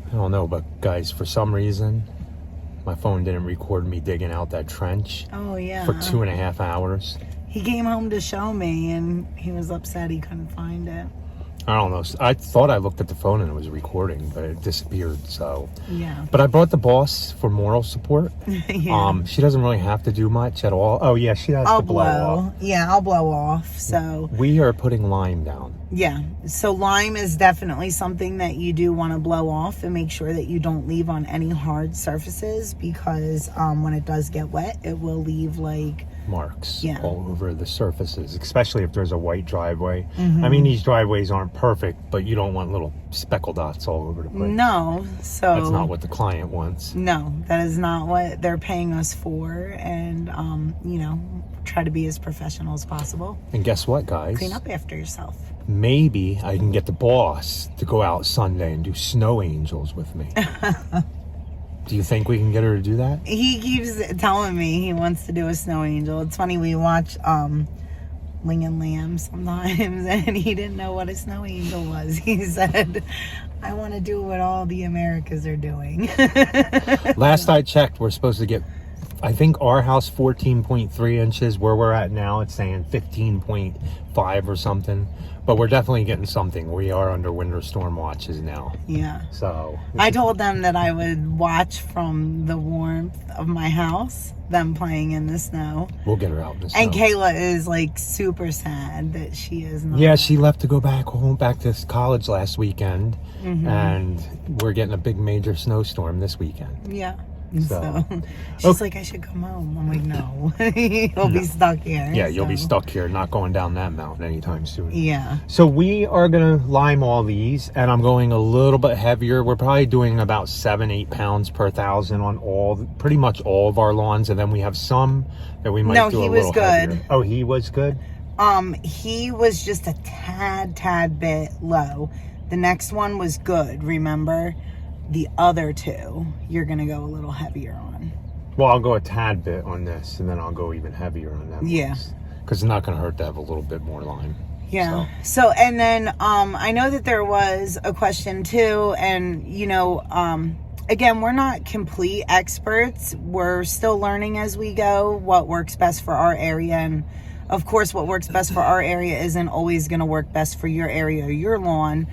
I don't know, but guys, for some reason, my phone didn't record me digging out that trench Oh, yeah. for 2.5 hours. He came home to show me, and he was upset he couldn't find it. I don't know. I thought I looked at the phone and it was recording, but it disappeared. So, Yeah. but I brought the boss for moral support. Yeah. She doesn't really have to do much at all. Oh yeah, she has to blow off. Yeah, I'll blow off. So We are putting lime down. yeah. So lime is definitely something that you do want to blow off and make sure that you don't leave on any hard surfaces, because when it does get wet, it will leave like Marks Yeah. all over the surfaces, especially if there's a white driveway. Mm-hmm. I mean, these driveways aren't perfect, but you don't want little speckle dots all over the place. No. So That's not what the client wants. No, that is not what they're paying us for. And try to be as professional as possible. And guess what, guys? Clean up after yourself. Maybe I can get the boss to go out Sunday and do snow angels with me. Do you think we can get her to do that? He keeps telling me he wants to do a snow angel. It's funny, we watch Ling and Lamb sometimes, and he didn't know what a snow angel was. He said, I want to do what all the Americas are doing. Last I checked, we're supposed to get, I think our house 14.3 inches. Where we're at now, it's saying 15.5 or something. But we're definitely getting something. We are under winter storm watches now. Yeah. So I told them that I would watch from the warmth of my house, them playing in the snow. we'll get her out in the snow. And Kayla is like super sad that she is not. Yeah, she left to go back to college last weekend. Mm-hmm. And we're getting a big major snowstorm this weekend. Yeah. So, She's like, I should come home. I'm like, no. You'll be stuck here. Yeah, you'll be stuck here, not going down that mountain anytime soon. Yeah. So we are going to lime all these, and I'm going a little bit heavier. We're probably doing about 7-8 pounds per thousand on pretty much all of our lawns, and then we have some that we might do a little heavier. Oh, he was good? He was just a tad bit low. The next one was good, remember? The other two, you're going to go a little heavier on. Well, I'll go a tad bit on this, and then I'll go even heavier on that. Yeah. Because it's not going to hurt to have a little bit more lime. Yeah. So, and then I know that there was a question too, and again, we're not complete experts. We're still learning as we go what works best for our area, and of course, what works best for our area isn't always going to work best for your area or your lawn.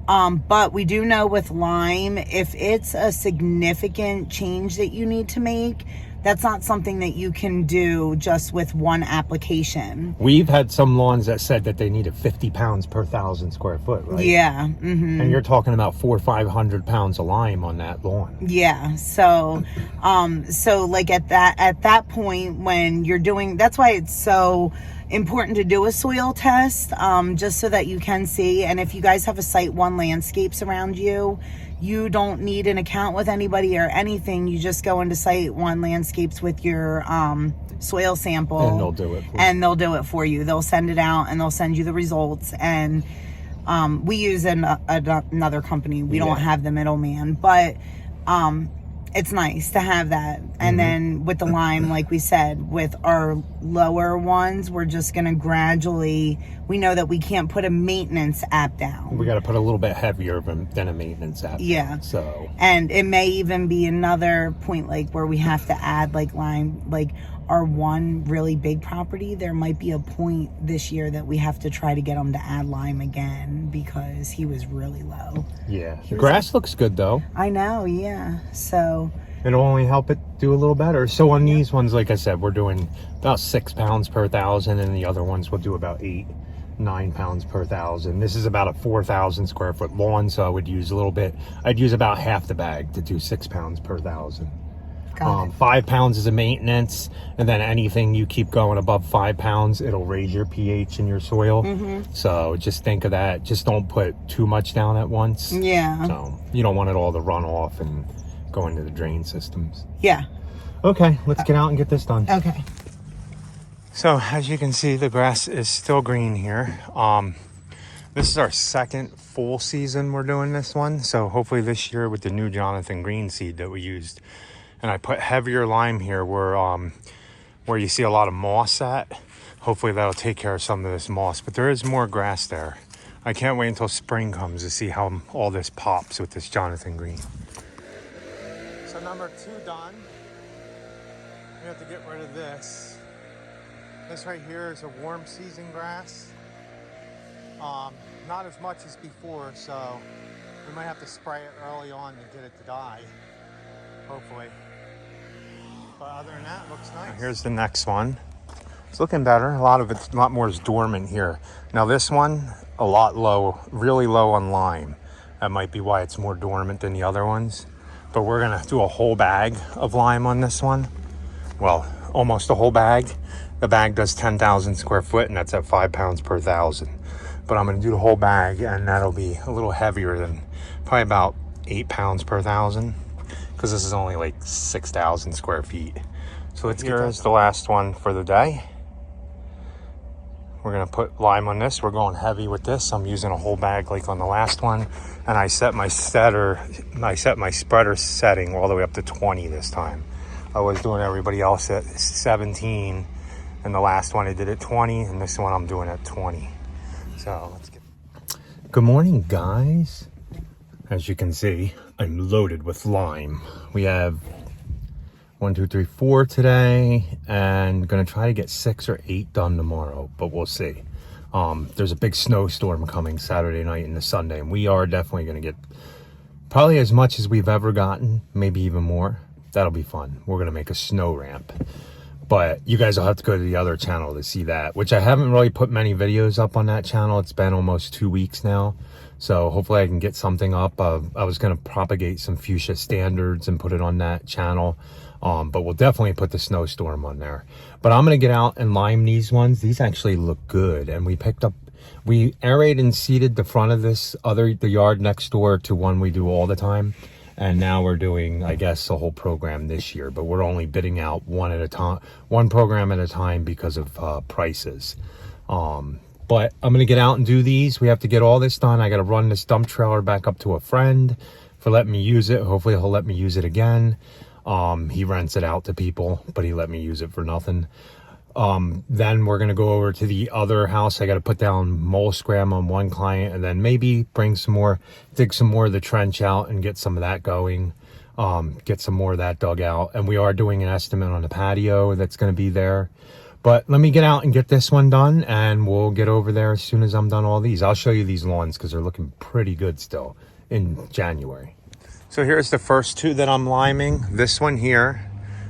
But we do know with lime, if it's a significant change that you need to make, that's not something that you can do just with one application. We've had some lawns that said that they needed 50 pounds per 1,000 square foot, right? Yeah. Mm-hmm. And you're talking about 400 or 500 pounds of lime on that lawn. Yeah. So like at that point when you're doing, that's why it's so important to do a soil test, just so that you can see. And if you guys have a Site One Landscapes around you, you don't need an account with anybody or anything. You just go into Site One Landscapes with your soil sample, and they'll do it for you. And they'll do it for you. They'll send it out and they'll send you the results. And we use another company. We don't have the middleman, but it's nice to have that. And then with the lime, like we said, with our lower ones, we're just going to gradually, we know that we can't put a maintenance app down. We got to put a little bit heavier than a maintenance app. Yeah. So. And it may even be another point, like where we have to add like lime, like our one really big property, there might be a point this year that we have to try to get him to add lime again because he was really low. Yeah. The grass looks good though. I know, yeah. So it'll only help it do a little better. So on these ones, like I said, we're doing about 6 pounds per 1,000, and the other ones will do about 8-9 pounds per 1,000. This is about a 4,000 square foot lawn, so I would use a little bit. I'd use about half the bag to do 6 pounds per 1,000. 5 pounds is a maintenance, and then anything you keep going above 5 pounds, it'll raise your pH in your soil. So just think of that. Just don't put too much down at once. Yeah. So you don't want it all to run off and go into the drain systems. Yeah. Okay, let's get out and get this done. Okay. So as you can see, the grass is still green here. This is our second full season we're doing this one. So hopefully this year with the new Jonathan Green seed that we used, and I put heavier lime here where you see a lot of moss at. Hopefully that'll take care of some of this moss, but there is more grass there. I can't wait until spring comes to see how all this pops with this Jonathan Green. number 2 done. We have to get rid of this. This right here is a warm season grass. Not as much as before, so we might have to spray it early on to get it to die, hopefully. But other than that, it looks nice. Here's the next one. It's looking better. A lot more is dormant here. Now this one, a lot low, really low on lime. That might be why it's more dormant than the other ones. But we're gonna do a whole bag of lime on this one. Well, almost a whole bag. The bag does 10,000 square foot, and that's at 5 pounds per 1,000. But I'm gonna do the whole bag, and that'll be a little heavier than probably about 8 pounds per 1,000, because this is only like 6,000 square feet. So let's get the last one for the day. We're gonna put lime on this. We're going heavy with this. I'm using a whole bag like on the last one, and I set my spreader setting all the way up to 20 this time. I was doing everybody else at 17, and the last one I did at 20, and this one I'm doing at 20. So let's get. Good morning, guys. As you can see, I'm loaded with lime. We have 1, 2, 3, 4 today, and gonna try to get 6 or 8 done tomorrow, but we'll see. There's a big snowstorm coming Saturday night into Sunday, and we are definitely gonna get probably as much as we've ever gotten, maybe even more. That'll be fun. We're gonna make a snow ramp, but you guys will have to go to the other channel to see that, which I haven't really put many videos up on that channel. It's been almost 2 weeks now, so hopefully I can get something up. I was gonna propagate some fuchsia standards and put it on that channel, but we'll definitely put the snowstorm on there. But I'm gonna get out and lime these ones. These actually look good, and we aerated and seeded the front of the yard next door to one we do all the time. And now we're doing, I guess, the whole program this year, but we're only bidding out one program at a time because of prices. But I'm gonna get out and do these. We have to get all this done. I gotta run this dump trailer back up to a friend for letting me use it. Hopefully he'll let me use it again. He rents it out to people, but he let me use it for nothing. Then we're gonna go over to the other house. I got to put down mole scram on one client, and then maybe dig some more of the trench out and get some of that going. Get some more of that dug out, and we are doing an estimate on the patio that's going to be there. But let me get out and get this one done, and we'll get over there as soon as I'm done all these. I'll show you these lawns because they're looking pretty good still in January. So here's the first 2 that I'm liming. This one here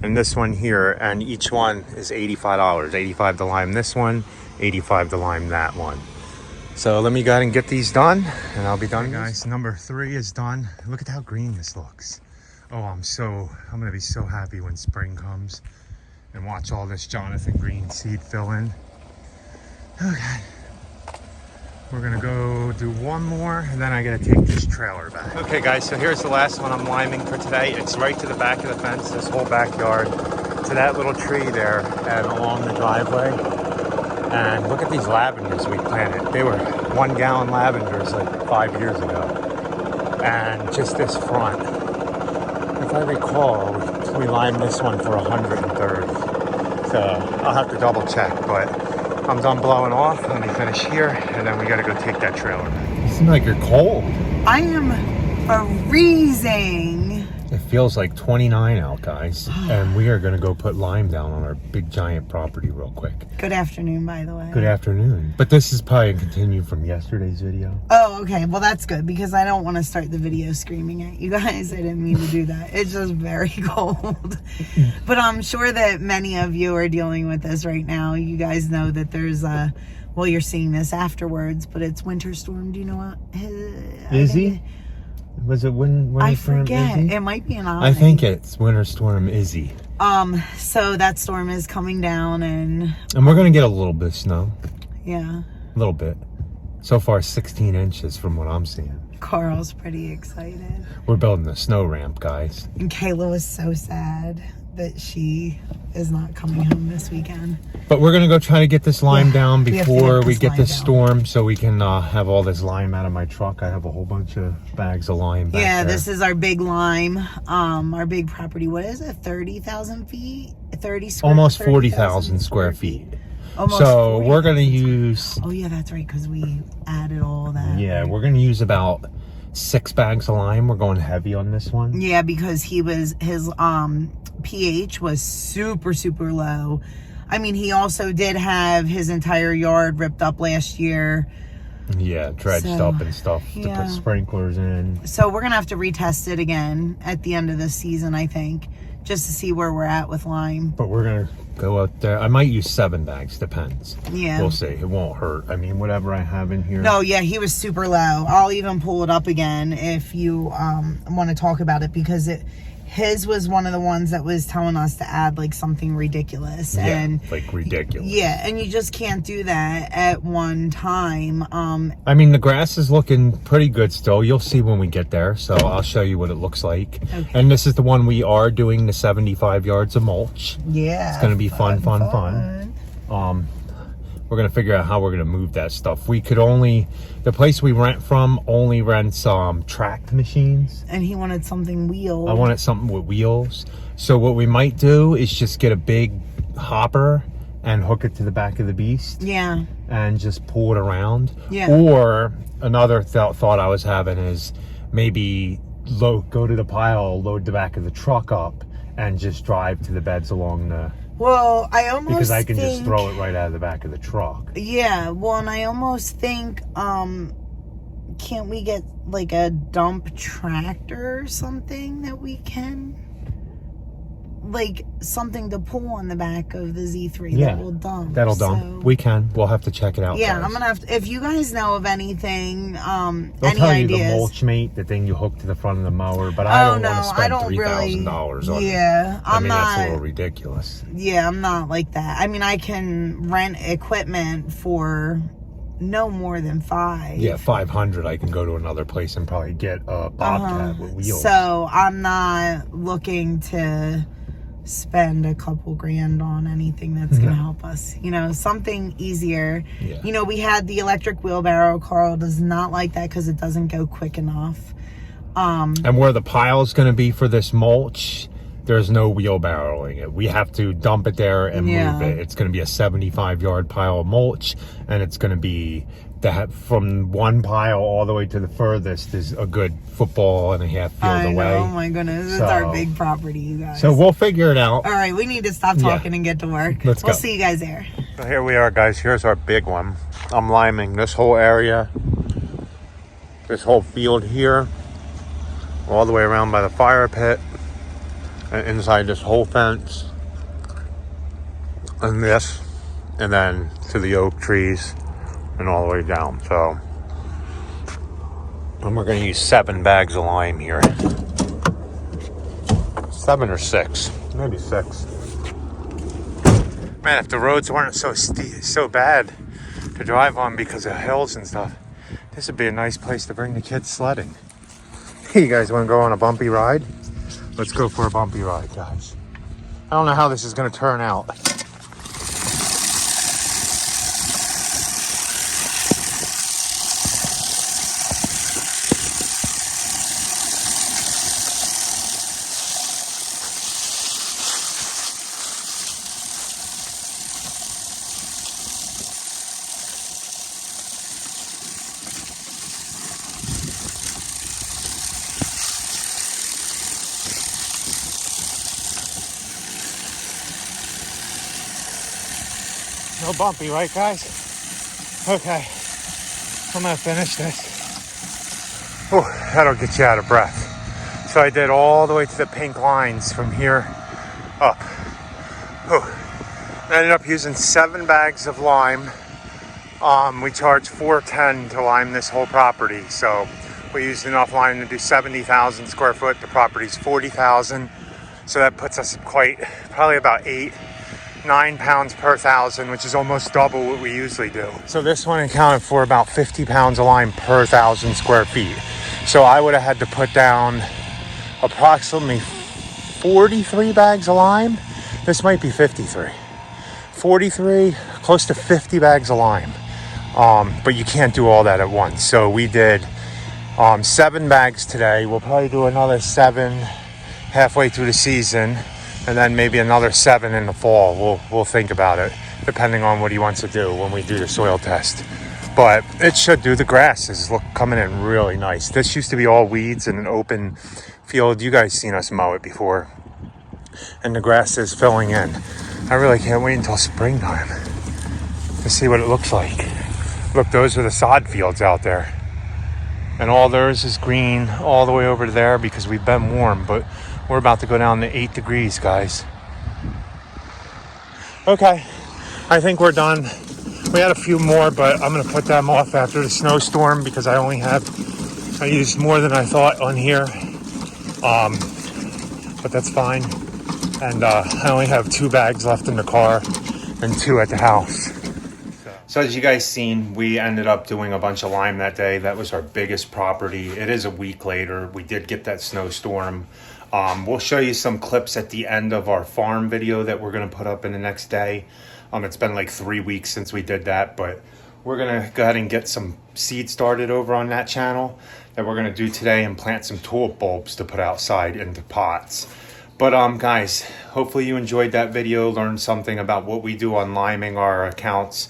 and this one here, and each one is $85. $85 to lime this one, $85 to lime that one. So let me go ahead and get these done, and I'll be done, guys. Number 3 is done. Look at how green this looks. Oh, I'm gonna be so happy when spring comes and watch all this Jonathan Green seed fill in. Okay. We're gonna go do one more, and then I gotta take this trailer back. Okay guys, so here's the last one I'm liming for today. It's right to the back of the fence, this whole backyard, to that little tree there and along the driveway. And look at these lavenders we planted. They were 1 gallon lavenders like 5 years ago. And just this front, if I recall, we limed this one for 130. So I'll have to double check, but I'm done blowing off. Let me finish here, and then we gotta go take that trailer back. You seem like you're cold. I am freezing. It feels like 29 out, guys. And we are gonna go put lime down on our big giant property real quick. Good afternoon, by the way. Good afternoon. But this is probably a continue from yesterday's video. Oh, okay. Well, that's good, because I don't want to start the video screaming at you guys. I didn't mean to do that. It's just very cold. But I'm sure that many of you are dealing with this right now. You guys know that there's well, you're seeing this afterwards, but it's winter storm. Do you know what? Izzy? Was it winter storm Izzy? I forget. It might be an I think it's winter storm Izzy. So that storm is coming down, and we're gonna get a little bit of snow. Yeah. A little bit. So far, 16 inches from what I'm seeing. Carl's pretty excited. We're building a snow ramp, guys. And Kayla was so sad that she is not coming home this weekend. But we're gonna go try to get this lime down before we get this down. storm, so we can have all this lime out of my truck. I have a whole bunch of bags of lime back there. This is our big lime, our big property. What is it? 30,000 feet? 30 square? Almost 40,000 square feet. Almost so 40. We're gonna use. Oh yeah, that's right, because we added all that. Yeah, we're gonna use about 6 bags of lime. We're going heavy on this one. Yeah, because his pH was super, super low. I mean, he also did have his entire yard ripped up last year. Yeah, dredged up and stuff to put sprinklers in. So we're going to have to retest it again at the end of this season, I think, just to see where we're at with lime. But we're going to go out there. I might use 7 bags, depends. Yeah. We'll see. It won't hurt. I mean, whatever I have in here. No, yeah, he was super low. I'll even pull it up again if you want to talk about it, because his was one of the ones that was telling us to add like something ridiculous. Yeah, and like ridiculous. Yeah, and you just can't do that at one time. I mean, the grass is looking pretty good still. You'll see when we get there, so I'll show you what it looks like. Okay. And this is the one we are doing the 75 yards of mulch. Yeah. It's going to be fun. We're going to figure out how we're going to move that stuff. We could only, the place we rent from only rents tracked machines. And he wanted something wheeled. I wanted something with wheels. So what we might do is just get a big hopper and hook it to the back of the beast. Yeah. And just pull it around. Yeah. Or another thought I was having is maybe go to the pile, load the back of the truck up, and just drive to the beds along the... Well, I almost because I can just throw it right out of the back of the truck. Yeah, well, and I almost think, can't we get like a dump tractor or something that we can, like something to pull on the back of the Z3 that will dump? That'll dump. We can. We'll have to check it out. Yeah, guys. I'm gonna have to. If you guys know of anything, They'll any tell ideas? You the mulch mate, the thing you hook to the front of the mower, but I don't want to spend $3,000 on it. Yeah, I mean, that's a little ridiculous. Yeah, I'm not like that. I mean, I can rent equipment for no more than $500. Yeah, $500. I can go to another place and probably get a Bobcat with wheels. So I'm not looking to spend a couple grand on anything that's gonna help us, something easier. We had the electric wheelbarrow. Carl does not like that because it doesn't go quick enough. And where the pile is going to be for this mulch, there's no wheelbarrowing it. We have to dump it there and move it. It's going to be a 75-yard pile of mulch, and it's going to be that from one pile all the way to the furthest is a good football and a half field away. Oh my goodness, it's our big property, you guys. So we'll figure it out. All right, we need to stop talking and get to work. Let's go. We'll see you guys there. So here we are, guys. Here's our big one. I'm liming this whole area, this whole field here, all the way around by the fire pit, and inside this whole fence, and this, and then to the oak trees, and all the way down. So, and we're going to use 7 bags of lime here. 7 or 6, maybe 6. Man, if the roads weren't so bad to drive on because of hills and stuff, this would be a nice place to bring the kids sledding. Hey, you guys want to go on a bumpy ride? Let's go for a bumpy ride, guys. I don't know how this is going to turn out. No bumpy, right, guys? Okay, I'm gonna finish this. Oh, that'll get you out of breath. So I did all the way to the pink lines from here up. I ended up using 7 bags of lime. We charged $410 to lime this whole property. So we used enough lime to do 70,000 square foot. The property's 40,000. So that puts us probably about 8-9 pounds per 1,000, which is almost double what we usually do. So this one accounted for about 50 pounds of lime per 1,000 square feet. So I would have had to put down approximately 43 bags of lime. This might be 53. 43, close to 50 bags of lime. But you can't do all that at once. So we did 7 bags today. We'll probably do another 7 halfway through the season, and then maybe another 7 in the fall. We'll think about it, depending on what he wants to do when we do the soil test. but it should do. The grass is coming in really nice. This used to be all weeds and an open field. You guys seen us mow it before, and the grass is filling in. I really can't wait until springtime to see what it looks like. Look, those are the sod fields out there, and all theirs is green all the way over to there because we've been warm, but we're about to go down to 8 degrees, guys. Okay, I think we're done. We had a few more, but I'm gonna put them off after the snowstorm because I used more than I thought on here. But that's fine. And I only have 2 bags left in the car and 2 at the house. So as you guys seen, we ended up doing a bunch of lime that day. That was our biggest property. It is a week later. We did get that snowstorm. We'll show you some clips at the end of our farm video that we're gonna put up in the next day. It's been like 3 weeks since we did that, but we're gonna go ahead and get some seed started over on that channel that we're gonna do today and plant some tulip bulbs to put outside into pots. But guys, hopefully you enjoyed that video, learned something about what we do on liming our accounts.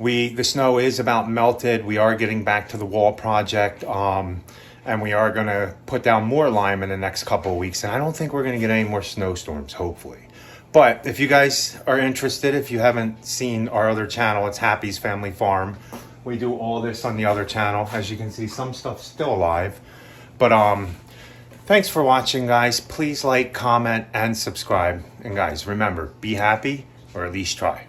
The snow is about melted. We are getting back to the wall project, and we are gonna put down more lime in the next couple of weeks. And I don't think we're gonna get any more snowstorms, hopefully. But if you guys are interested, if you haven't seen our other channel, it's Happy's Family Farm. We do all this on the other channel. As you can see, some stuff's still alive. But thanks for watching, guys. Please like, comment, and subscribe. And guys, remember, be happy, or at least try.